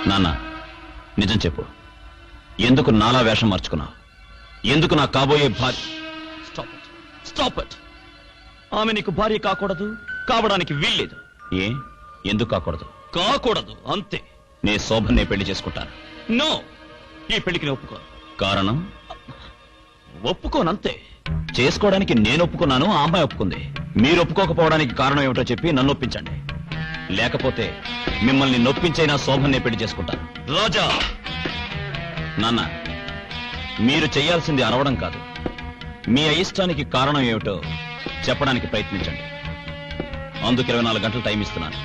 నాన్న నిజం చెప్పు, ఎందుకు నాలా వేషం మార్చుకున్నావు? ఎందుకు నా కాబోయే భార్య? Stop it. ఆమె నీకు భార్య కాకూడదు, కావడానికి వీల్లేదు. ఏ ఎందుకు కాకూడదు? కాకూడదు అంతే. నే శోభన్నే పెళ్లి చేసుకుంటాను. నో, ఈ పెళ్లికి నేను ఒప్పుకోను. కారణం? ఒప్పుకోనంతే. చేసుకోవడానికి నేను ఒప్పుకున్నాను, ఆ అమ్మాయి ఒప్పుకుంది. మీరు ఒప్పుకోకపోవడానికి కారణం ఏమిటో చెప్పి నన్ను ఒప్పించండి. లేకపోతే మిమ్మల్ని నొప్పించైనా శోభన్నే పెళ్లి చేసుకుంటాను. రాజా, నాన్న మీరు చేయాల్సింది అరవడం కాదు, మీ అయిష్టానికి కారణం ఏమిటో చెప్పడానికి ప్రయత్నించండి. అందుకు 24 గంటలు టైం ఇస్తున్నాను.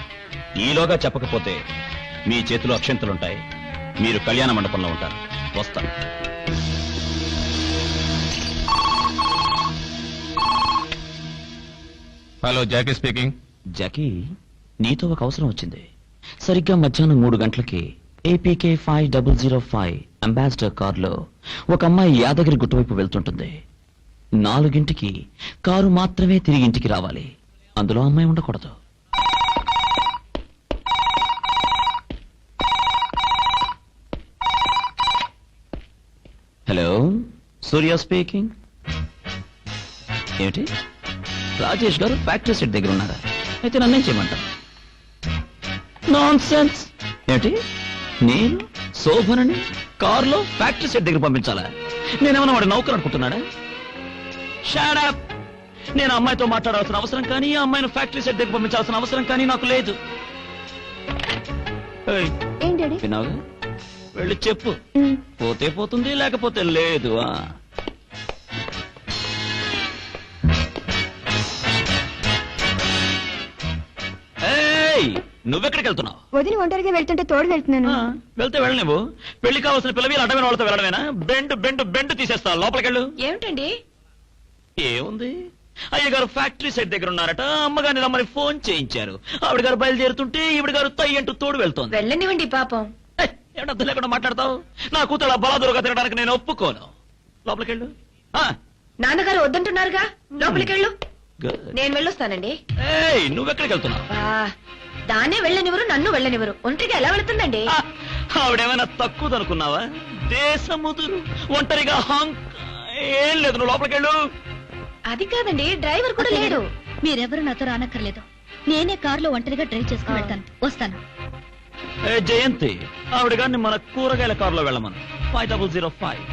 ఈలోగా చెప్పకపోతే మీ చేతిలో అక్షంతలుంటాయి, మీరు కళ్యాణ మండపంలో ఉంటారు. వస్తాను. Hello, Jackie speaking. జాకీ, నీతో ఒక అవసరం వచ్చింది. సరిగ్గా మధ్యాహ్నం 3 గంటలకి APK 5005 అంబాసిడర్ కారులో ఒక అమ్మాయి యాదగిరి గుట్టవైపు వెళ్తుంటుంది. 4 కారు మాత్రమే తిరిగి ఇంటికి రావాలి. అందులో అమ్మాయి ఉండకూడదు. హలో, సూర్య స్పీకింగ్. ఏమిటి, రాజేష్ గారు ఫ్యాక్టరీ సెట్ దగ్గర ఉన్నారా? అయితే నన్నేం చేయమంటారు? నాన్సెన్స్. ఏమిటి, నేను శోభనని కారులో ఫ్యాక్టరీ సెట్ దగ్గర పంపించాలా? నేనేమన్నా వాడు నౌకరు అనుకుంటున్నాడా? Shut up. నేను అమ్మాయితో మాట్లాడాల్సిన అవసరం కానీ, ఆ అమ్మాయిని ఫ్యాక్టరీ సెట్ దగ్గర పంపించాల్సిన అవసరం కానీ నాకు లేదు. విన్నావుగా, వెళ్ళి చెప్పు. పోతే పోతుంది, లేకపోతే లేదు. నువ్వెక్కడికి వెళ్తున్నావు? వదిలి ఒంటరిగా వెళ్తుంటే తోడు వెళ్తున్నాను. వెళ్తే వెళ్ళనివ్వు. పెళ్లి కావాల్సిన పిల్లవి అడ్డమైన వాళ్ళతో వెళ్ళడమేనా? బెండు తీసేస్తా. లోపలికెళ్ళు. ఏమిటండి? ఏముంది, అయ్యగారు ఫ్యాక్టరీ సైట్ దగ్గర ఉన్నారట. అమ్మగారిని రమ్మని ఫోన్ చేయించారు. ఆవిడ గారు బయలుదేరుతుంటే ఈవిడ గారు తయ్యి అంటూ తోడు వెళ్తోంది. వెళ్ళనివ్వండి పాపం. ఏమిటి లేకుండా మాట్లాడతావు? నా కూతురు బలాదురుగా తినడానికి నేను ఒప్పుకోను. లోపలికెళ్ళు. నాన్నగారు వద్దంటున్నారుగా, లోపలికెళ్ళు. నేను వెళ్ళొస్తానండి. నువ్వెక్కడికి వెళ్తున్నావు? దాన్నే వెళ్ళనివ్వరు, నన్ను వెళ్ళనివ్వరు. ఒంటరిగా ఎలా వెళుతుందండి? ఆవిడేమైనా తక్కువ అనుకున్నావా? దేశముదురు ఒంటరిగా ఏం లేదు. నువ్వు లోపలికెళ్ళు. అది కాదండి, డ్రైవర్ కూడా లేడు. మీరెవరు నాతో రానక్కర్లేదు. నేనే కారులో ఒంటరిగా డ్రైవ్ చేసుకుని వెళ్తాను. వస్తాను. జయంతి, ఆవిడ గారిని మన కూరగాయల కారులో వెళ్ళమను. 5005.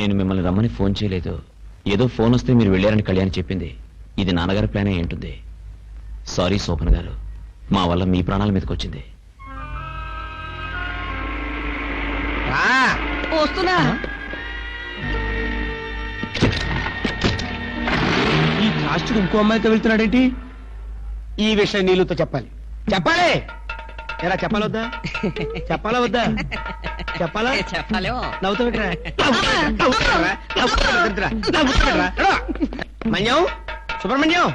నేను మిమ్మల్ని రమ్మని ఫోన్ చేయలేదు. ఏదో ఫోన్ వస్తే మీరు వెళ్ళారని కళ్యాణ్ చెప్పింది. ఇది నాన్నగారి ప్లాన్ అయి ఉంటుంది. సారీ శోభన్ గారు, మా వల్ల మీ ప్రాణాల మీదకి వచ్చింది. వస్తున్నా. ఈ రాష్ట్రుడు ఇంకో అమ్మాయితో వెళ్తున్నాడేంటి? ఈ విషయం నీళ్ళతో చెప్పాలి. చెప్పాలి. ఎలా చెప్పాలొద్దా? చెప్పాలా వద్దా? చెప్పాలా? చెప్పలేము. నవ్వుతావిట్రా? మన్యం, సుబ్రహ్మణ్యం,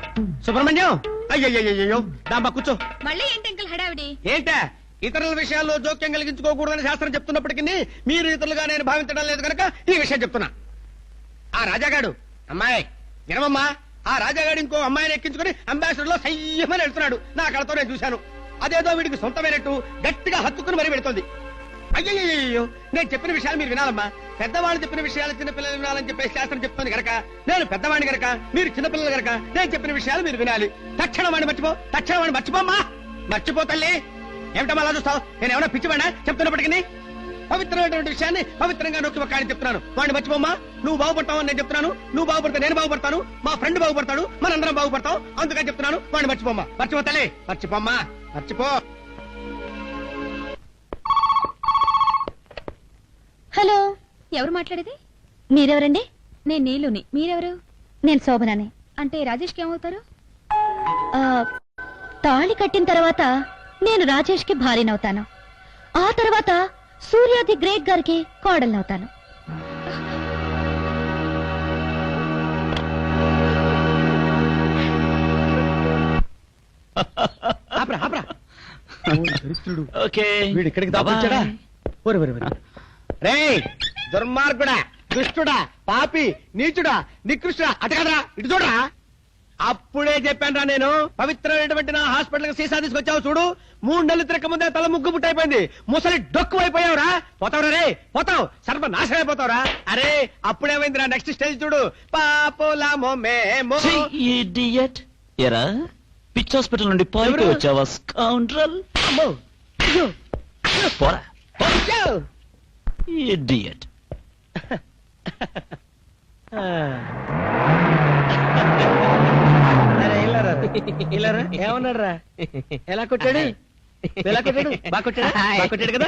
సుబ్రహ్మణ్యం. అయ్యయ్యో దాంబా కూర్చో. మళ్ళీ ఏంటి అంకుల్ హడావిడి? ఏంటా ఇతరుల విషయాల్లో జోక్యం కలిగించుకోకూడదని శాస్త్రం చెప్తున్నప్పటికీ మీరు ఇతరులుగా నేను భావించడం లేదు కనుక ఈ విషయం చెప్తున్నా. ఆ రాజాగాడు అమ్మాయి వినమమ్మా, ఆ రాజాగాడు ఇంకో అమ్మాయిని ఎక్కించుకుని అంబాసిడర్ లో సయ్యమని వెళ్తున్నాడు. నా కళతో నేను చూశాను. అదేదో వీడికి సొంతమైనట్టు గట్టిగా హత్తుకుని మరీ పెడుతోంది. అయ్యయ్యో నేను చెప్పిన విషయాలు మీరు వినాలమ్మా. పెద్దవాళ్ళు చెప్పిన విషయాలు చిన్నపిల్లలు వినాలని చెప్పేసి శాస్త్రం చెప్తుంది కనుక నేను పెద్దవాడిని కనుక మీరు చిన్నపిల్లలు కనుక నేను చెప్పిన విషయాలు మీరు వినాలి. తక్షణం వాడిని మర్చిపో, తక్షణం వాడిని మర్చిపోమ్మా. మర్చిపో తల్లి. ఏమిటమ్మా అలా చూస్తావు? నేను ఏమైనా పిచ్చివాడినా చెప్తున్నప్పటికీ? పవిత్రమైనటువంటి విషయాన్ని పవిత్రంగా నొక్కి ఒక్క ఆయన చెప్తున్నాను. వాడిని మర్చిపోమ్మా. నువ్వు బాగుపడతావు అని నేను చెప్తున్నాను. నువ్వు బాగుపడితే నేను బాగుపడతాను, మా ఫ్రెండ్ బాగుపడతాడు, మనందరం బాగుపడతాం. అందుకని చెప్తున్నాను వాడిని మర్చిపోమ్మా. మర్చిపో తల్లి, మర్చిపోమ్మా, మర్చిపో. హలో, ఎవరు మాట్లాడేది? మీరెవరండి? నేను నీలుని. మీరెవరు? నేను శోభనాని. అంటే రాజేష్కి ఏమవుతారు? తాళి కట్టిన తర్వాత నేను రాజేష్ కి భార్యనవుతాను. ఆ తర్వాత సూర్యాది గ్రేట్ గారికి కోడలనవుతాను. ఓకే, వీడు ఇక్కడికి దాపొచ్చాడా? రేయ్ దుర్మార్గుడా, దుష్టుడా, పాపి, నీచుడా, నికృష్టుడా, అటు కదరా, ఇటు చూడరా. అప్పుడే చెప్పానురా నేను. పవిత్రమైనటువంటి నా హాస్పిటల్ సీసా తీసుకొచ్చావు చూడు. 3 నెలలు తిరగక ముందే తల ముగ్గు పుట్టయిపోయింది. ముసలి డొక్కు అయిపోయావురా. పోతావురా రే, పోతావు. సర్వనాశనం అయిపోతావురా. అరే అప్పుడేమైందిరా, నెక్స్ట్ స్టేజ్ చూడు. పాపోలామో మేమో. ఇడియట్. ఎరా పిచ్ హాస్పిటల్ నుండి పాయికి వచ్చావా స్కౌండ్రల్? అమ్మో. అయ్యో. పోరా అయ్యో. ఇడియట్. ఏమన్నాడు రా? ఎలా కొట్టాడు? ఎలా కొట్టాడు? బాగా కొట్టాడు? బాగా కొట్టాడు కదా?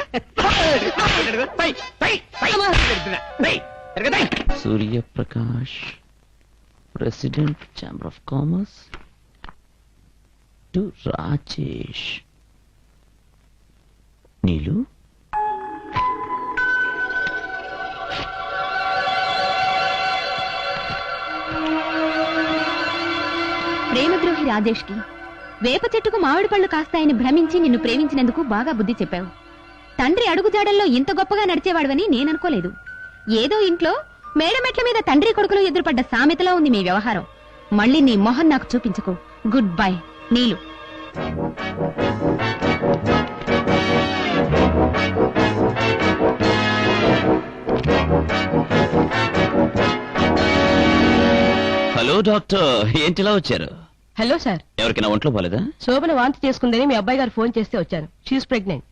Suryaprakash, president chamber of commerce to Rajesh. Neelu ప్రేమద్రోహి రాజేష్ కి వేప చెట్టుకు మామిడి పళ్ళు కాస్తాయని భ్రమించి నిన్ను ప్రేమించినందుకు బాగా బుద్ధి చెప్పావు. తండ్రి అడుగుజాడల్లో ఇంత గొప్పగా నడిచేవాడవని నేననుకోలేదు. ఏదో ఇంట్లో మేడమెట్ల మీద తండ్రి కొడుకులు ఎదురుపడ్డ సామెతలో ఉంది మీ వ్యవహారం. మళ్ళీ నీ మొహం నాకు చూపించకు. Good bye. Neelu. Hello doctor, ఏంటిలా వచ్చారు? హలో సార్, ఎవరికైనా ఒంట్లో పోలేదా? శోభన వాంతి చేసుకుందని మీ అబ్బాయి గారు ఫోన్ చేస్తే వచ్చాను. She's pregnant.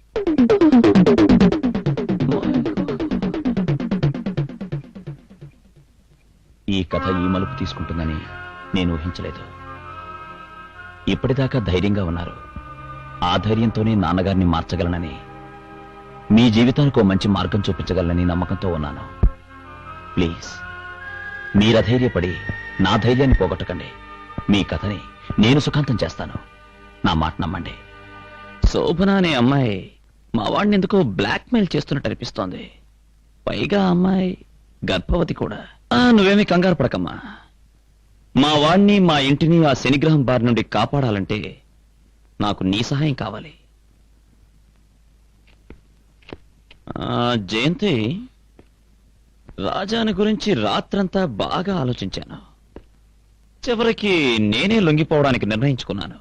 ఈ కథ ఈ మలుపు తీసుకుంటుందని నేను ఊహించలేదు. ఇప్పటిదాకా ధైర్యంగా ఉన్నారు. ఆ ధైర్యంతోనే నాన్నగారిని మార్చగలనని, మీ జీవితానికి ఓ మంచి మార్గం చూపించగలనని నమ్మకంతో ఉన్నాను. ప్లీజ్ మీరధైర్యపడి నా ధైర్యాన్ని పోగొట్టకండి. మీ కథని నేను సుఖాంతం చేస్తాను. నా మాట నమ్మండి. శోభన అనే అమ్మాయి మా వాడిని ఎందుకో బ్లాక్మెయిల్ చేస్తున్నట్టు అనిపిస్తోంది. పైగా అమ్మాయి గర్భవతి కూడా. నువ్వేమీ కంగారు పడకమ్మా. మా వాణ్ణి, మా ఇంటిని ఆ శనిగ్రహం బారి నుండి కాపాడాలంటే నాకు నీ సహాయం కావాలి. జయంతి, రాజాని గురించి రాత్రంతా బాగా ఆలోచించాను. చివరికి నేనే లొంగిపోవడానికి నిర్ణయించుకున్నాను.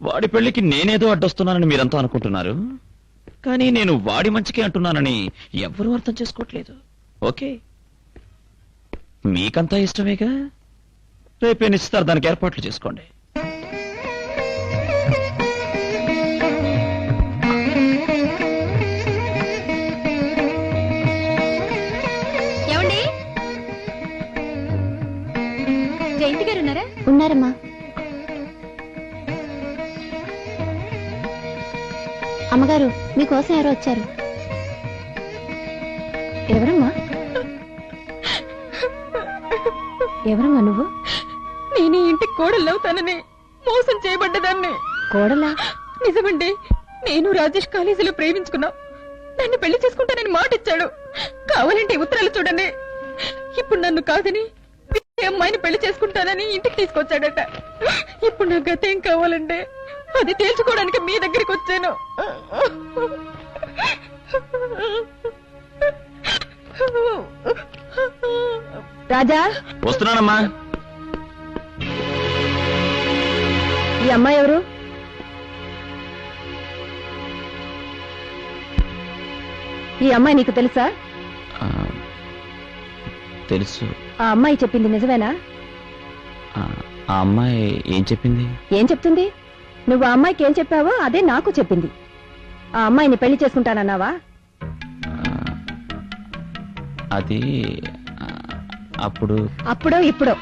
వాడి పెళ్లికి నేనేదో అడ్డొస్తున్నానని మీరంతా అనుకుంటున్నారు, కానీ నేను వాడి మంచికే అంటున్నానని ఎవ్వరూ అర్థం చేసుకోవట్లేదు. ఓకే, మీకంతా ఇష్టమేగా. రేపే నిశ్చితార్థానికి ఏర్పాట్లు చేసుకోండి. అమ్మగారు మీకోసం ఎవరో వచ్చారు. ఎవరమ్మా? ఎవరమ్మా నువ్వు? నేను ఈ ఇంటికి కోడలవుతానని మోసం చేయబడ్డదాన్ని. కోడలా? నిజమండి. నేను రాజేష్ కాలేజీలో ప్రేమించుకున్నా. నన్ను పెళ్లి చేసుకుంటానని మాట ఇచ్చాడు. కావాలంటే ఈ ఉత్తరాలు చూడండి. ఇప్పుడు నన్ను కాదని వేరే అమ్మాయిని పెళ్లి చేసుకుంటానని ఇంటికి తీసుకొచ్చాడట. ఇప్పుడు నా గత ఏం కావాలంటే అది తేల్చుకోవడానికి మీ దగ్గరికి వచ్చాను. రాజా, వస్తున్నానమ్మా. ఈ అమ్మాయి ఎవరు? ఈ అమ్మాయి నీకు తెలుసా? ఆ, తెలుసు. ఆ అమ్మాయి చెప్పింది నిజమేనా? ఆ అమ్మాయి ఏం చెప్పింది? ఏం చెప్తుంది? నువ్వు ఆ అమ్మాయికి ఏం చెప్పావో అదే నాకు చెప్పింది. ఆ అమ్మాయిని పెళ్లి చేసుకుంటానన్నావా? అది అప్పుడు అప్పుడో ఇప్పుడో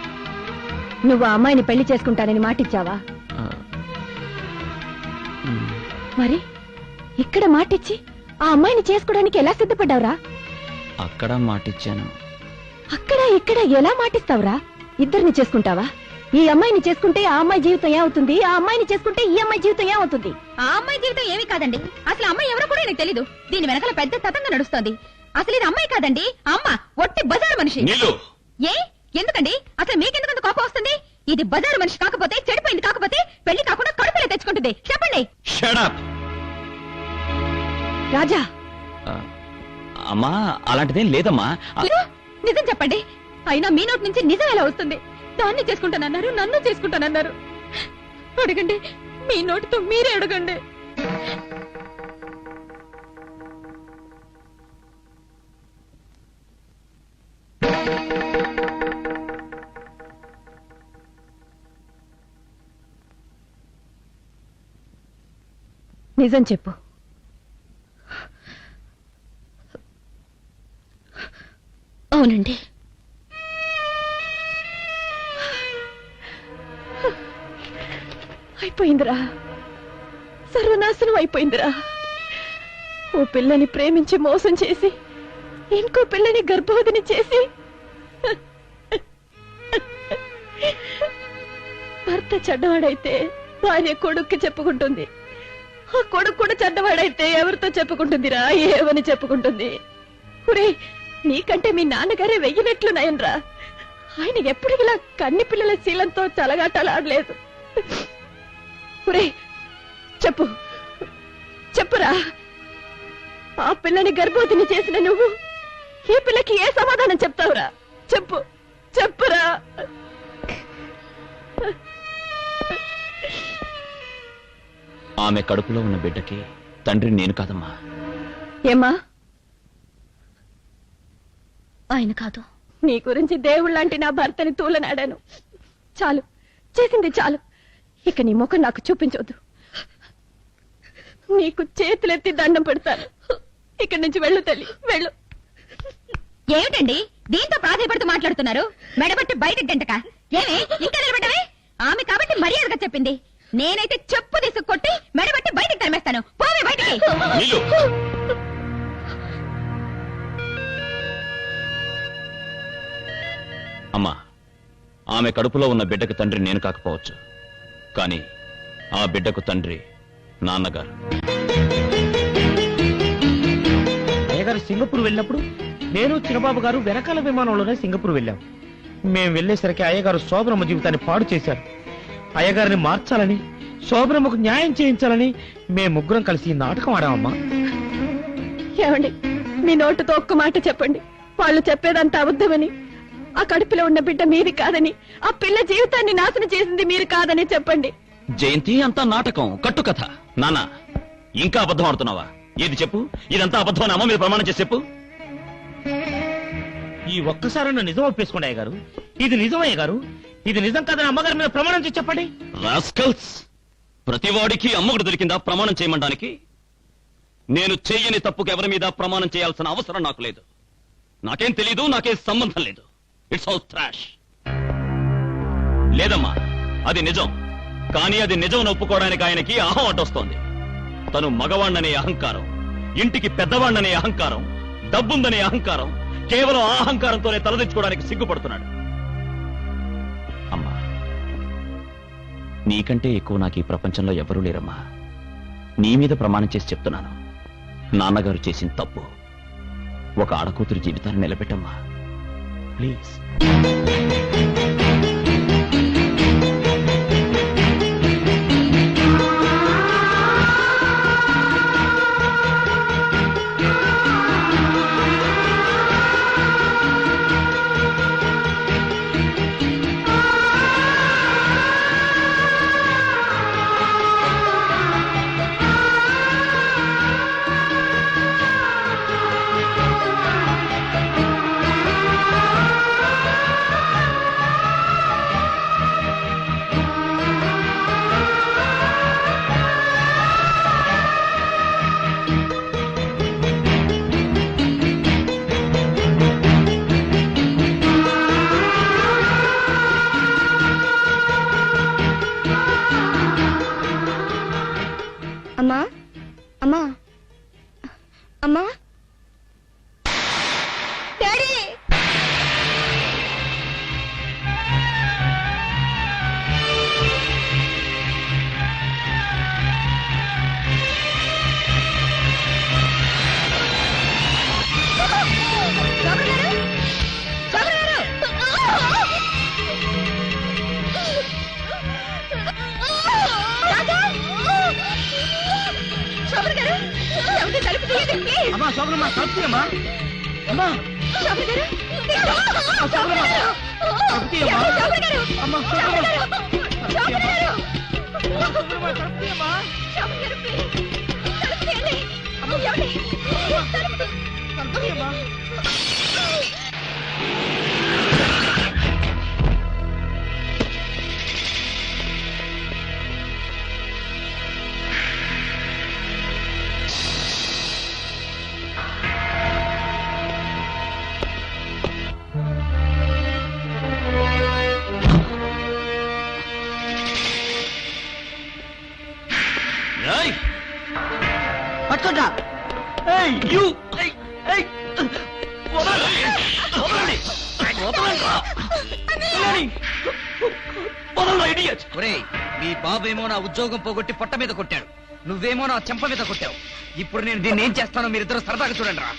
నువ్వు ఆ అమ్మాయిని పెళ్లి చేసుకుంటానని మాటిచ్చావా? మరి ఇక్కడ మాటిచ్చి ఆ అమ్మాయిని చేసుకోవడానికి ఎలా సిద్ధపడ్డావురా? అక్కడ మాటిచ్చాను. అక్కడ ఇక్కడ ఎలా మాటిస్తావురా? ఇద్దరిని చేసుకుంటావా? ఈ అమ్మాయిని చేసుకుంటే ఆ అమ్మాయి జీవితం ఏమవుతుంది? ఆ అమ్మాయిని చేసుకుంటే ఈ అమ్మాయి జీవితం ఏమవుతుంది? ఆ అమ్మాయి జీవితం ఏమీ కాదండి. అసలు అమ్మాయి ఎవరో కూడా నాకు తెలీదు. దీని వెనకాల పెద్ద తతంగా నడుస్తోంది. అసలు ఇది అమ్మాయి కాదండి, అమ్మ ఒట్టి బజారు మనిషి. నీలు, ఏ ఎందుకండి? అసలు మీకెందుకంత కోపం వస్తుంది? ఇది బజారు మనిషి కాకపోతే, చెడిపోయింది కాకపోతే పెళ్లి కాకుండా కడుపులే తెచ్చుకుంటుంది. చెప్పండి. shut up. రాజా, అమ్మా అలాంటిదేం లేదమ్మా. మీరు నిజం చెప్పండి. అయినా మీ నోటి నుంచి నిజం ఎలా వస్తుంది? దాన్ని చేసుకుంటానన్నారు, నన్ను చేసుకుంటానన్నారు. అడగండి, మీ నోటితో మీరే అడగండి. నిజం చెప్పు. అవునండి. అయిపోయిందిరా, సర్వనాశనం అయిపోయిందిరా. ఓ పిల్లని ప్రేమించి మోసం చేసి ఇంకో పిల్లని గర్భవతిని చేసి భర్త చెడ్డవాడైతే భార్య కొడుక్కి చెప్పుకుంటుంది. ఆ కొడుకు కూడా చెడ్డవాడైతే ఎవరితో చెప్పుకుంటుందిరా? ఏమని చెప్పుకుంటుంది? ఒరే, నీకంటే మీ నాన్నగారే వెయ్యినట్లు నయనరా. ఆయన ఎప్పుడు ఇలా కన్ని పిల్లల శీలంతో చలగాటలాడలేదు. ఒరే, చెప్పు చెప్పురా. ఆ పిల్లని గర్భవతిని చేసిన నువ్వు ఈ పిల్లకి ఏ సమాధానం చెప్తావురా? చెప్పు, చెప్పురా. ఆమె కడుపులో ఉన్న బిడ్డకి తండ్రి నేను కాదమ్మా. ఏమ్మా? ఆయన కాదు. నీ గురించి దేవుళ్ళంటి నా భర్తని తూలనాడాను. చాలు, చేసింది చాలు. ఇక నీ ముఖం నాకు చూపించవద్దు. నీకు చేతులెత్తి దండం పెడతాను. ఇక్కడి నుంచి వెళ్ళు తల్లి, వెళ్ళు. ఏమిటండి దీంతో ప్రాధాయపడుతూ మాట్లాడుతున్నారు? మెడబట్టి బయటకు గంటక. ఏమి ఇంకా నిలబడ్డవే? ఆమె కాబట్టి మర్యాదగా చెప్పింది. నేనైతే చెప్పు తీసుకు కొట్టి మెడబట్టి బయటకు తరిమేస్తాను. పోవే బయటికి. నీలు, అమ్మా, ఆమె కడుపులో ఉన్న బిడ్డకు తండ్రి నేను కాకపోవచ్చు, కానీ ఆ బిడ్డకు తండ్రి నాన్నగారు. అయ్యగారు సింగపూర్ వెళ్ళినప్పుడు నేను చిన్నబాబు గారు వెనకాల విమానంలోనే సింగపూర్ వెళ్ళాం. మేం వెళ్లేసరికి అయ్యగారు శోభనమ్మ జీవితాన్ని పాడు చేశారు. అయ్యగారిని మార్చాలని, శోభనమ్మకు న్యాయం చేయించాలని మేము ముగ్గురం కలిసి ఈ నాటకం ఆడామమ్మా. ఏమండి, మీ నోటుతో ఒక్క మాట చెప్పండి. వాళ్ళు చెప్పేదంతా అబద్ధమని, ఆ కడుపులో ఉన్న బిడ్డ మీది కాదని, ఆ పిల్ల జీవితాన్ని నాశనం చేసింది మీరు కాదని చెప్పండి. జయంతి, అంతా నాటకం, కట్టుకథ. నాన్న, ఇంకా అబద్ధం ఆడుతున్నావా? ఏది చెప్పు. ఇదంతా అబద్ధం అమ్మ మీద ప్రమాణం చేసి చెప్పు. ఈ ఒక్కసారన్న నిజం ఒప్పేసుకోండి అయ్యగారు. ఇది నిజమయ్య గారు, ఇది నిజం కాదని అమ్మగారి మీద ప్రమాణం చేసి చెప్పండి. రాస్కల్స్, ప్రతివాడికి అమ్మగుడు దొరికిందా ప్రమాణం చేయమంటానికి? నేను చెయ్యని తప్పుకు ఎవరి మీద ప్రమాణం చేయాల్సిన అవసరం నాకు లేదు. నాకేం తెలీదు, నాకేం సంబంధం లేదు. It's all trash. లేదమ్మా, అది నిజం. కానీ అది నిజం ఒప్పుకోవడానికి ఆయనకి ఆహం అడ్డొస్తోంది. తను మగవాణ్ణనే అహంకారం, ఇంటికి పెద్దవాణ్ణనే అహంకారం, డబ్బుందనే అహంకారం, కేవలం ఆ అహంకారంతోనే తలదించుకోవడానికి సిగ్గుపడుతున్నాడు. అమ్మా, నీకంటే ఎక్కువ నాకు ఈ ప్రపంచంలో ఎవరూ లేరమ్మా. నీ మీద ప్రమాణం చేసి చెప్తున్నాను, నాన్నగారు చేసిన తప్పు. ఒక ఆడకూతురు జీవితాన్ని నిలబెట్టమ్మా ప్లీజ్. అమ్మా అమ్మా అమ్మా డాడీ అమ్మా శోభనమ్మా తప్పుతీయమ్మా. అమ్మా శోభనమ్మా తప్పుతీయమ్మా. అమ్మా శోభనమ్మా తప్పుతీయమ్మా. తప్పుతీయమ్మా. పట్టుకుంటా. మీ బాబేమో నా ఉద్యోగం పోగొట్టి పొట్ట మీద కొట్టాడు, నువ్వేమో నా చెంప మీద కొట్టావు. ఇప్పుడు నేను దీన్ని ఏం చేస్తానో మీరిద్దరు సరదాగా చూడండి రా.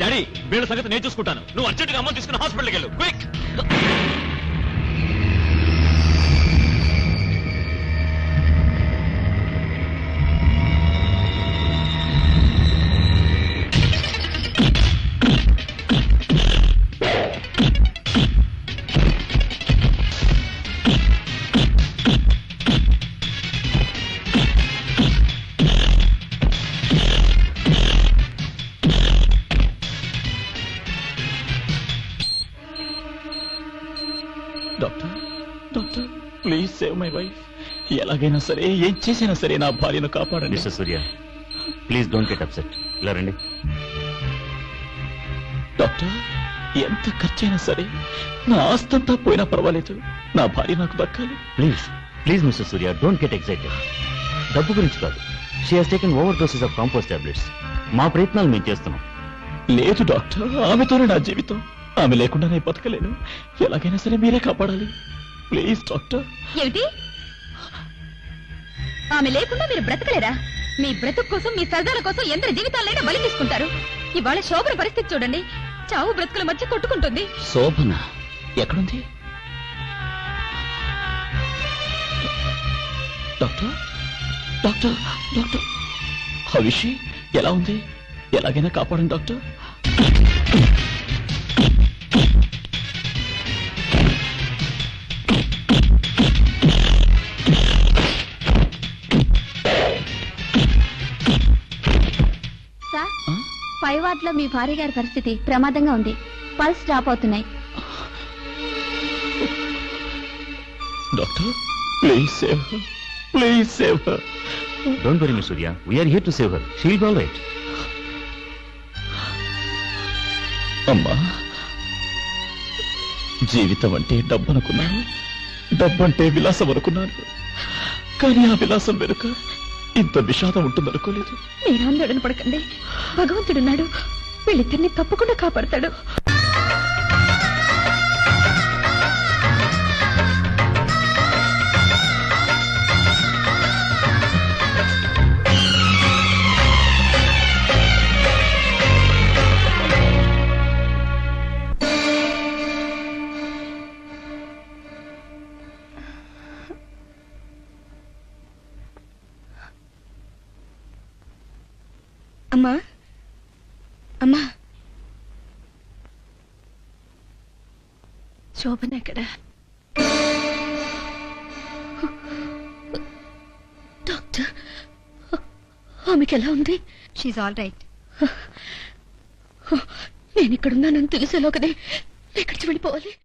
డాడీ, వీళ్ళ సంగతి నేను చూసుకుంటాను. నువ్వు అర్జెంటుగా అమ్మ తీసుకుని హాస్పిటల్కి వెళ్ళు, quick. Doctor, doctor, please save my wife. ఎలాగైనా సరే, ఏం చేసినా సరే నా భార్యను కాపాడండి. Mister Surya, please don't get upset. ఇలా రండి. డాక్టర్, ఎంత ఖర్చైనా సరే, నా ఆస్తంతా పోయినా పర్వాలేదు, నా భార్య నాకు దక్కాలి. Please please mister Surya, don't get excited. డబ్బు గురించి కాదు, she has taken over doses of Calmpose tablets. మా ప్రయత్నాలు మేము చేస్తున్నాం. లేదు డాక్టర్, ఆమెతోనే నా జీవితం. ఆమె లేకుండా నేను బతకలేను. ఎలాగైనా సరే మీరే కాపాడాలి, ప్లీజ్ డాక్టర్. ఏమిటి? ఆమె లేకుండా మీరు బ్రతకలేరా? మీ బ్రతుకు కోసం, మీ సరదాల కోసం ఎందరి జీవితాలైనా బలి తీసుకుంటారు. ఇవాళ శోభన పరిస్థితి చూడండి, చావు బ్రతుకుల మధ్య కొట్టుకుంటుంది. శోభన ఎక్కడుంది? డాక్టర్, డాక్టర్, డాక్టర్, హవిషి ఎలా ఉంది? ఎలాగైనా కాపాడండి డాక్టర్. సార్ 5 వార్డ్ లో మీ భార్య గారి పరిస్థితి ప్రమాదంగా ఉంది. పల్స్ డ్రాప్ అవుతున్నాయి. Doctor please save her, please save her. Don't worry miss Surya, we're here to save her. She will be all right. అమ్మా, జీవితం అంటే డబ్బు అనుకున్నాను, డబ్బంటే విలాసం అనుకున్నాను, కానీ ఆ విలాసం వెనుక ఇంత విషాదం ఉంటుందనుకోలేదు. మీరు ఆందోళన పడకండి, భగవంతుడున్నాడు, వీళ్ళిద్దరిని తప్పకుండా కాపాడతాడు. అమ్మా, అమ్మా, శోభన ఎక్కడ? డాక్టర్, ఆమెకి ఎలా ఉంది? She's all right. నేను ఇక్కడున్నానని తెలిసేలోకనే ఎక్కడికి వెళ్ళిపోవాలి?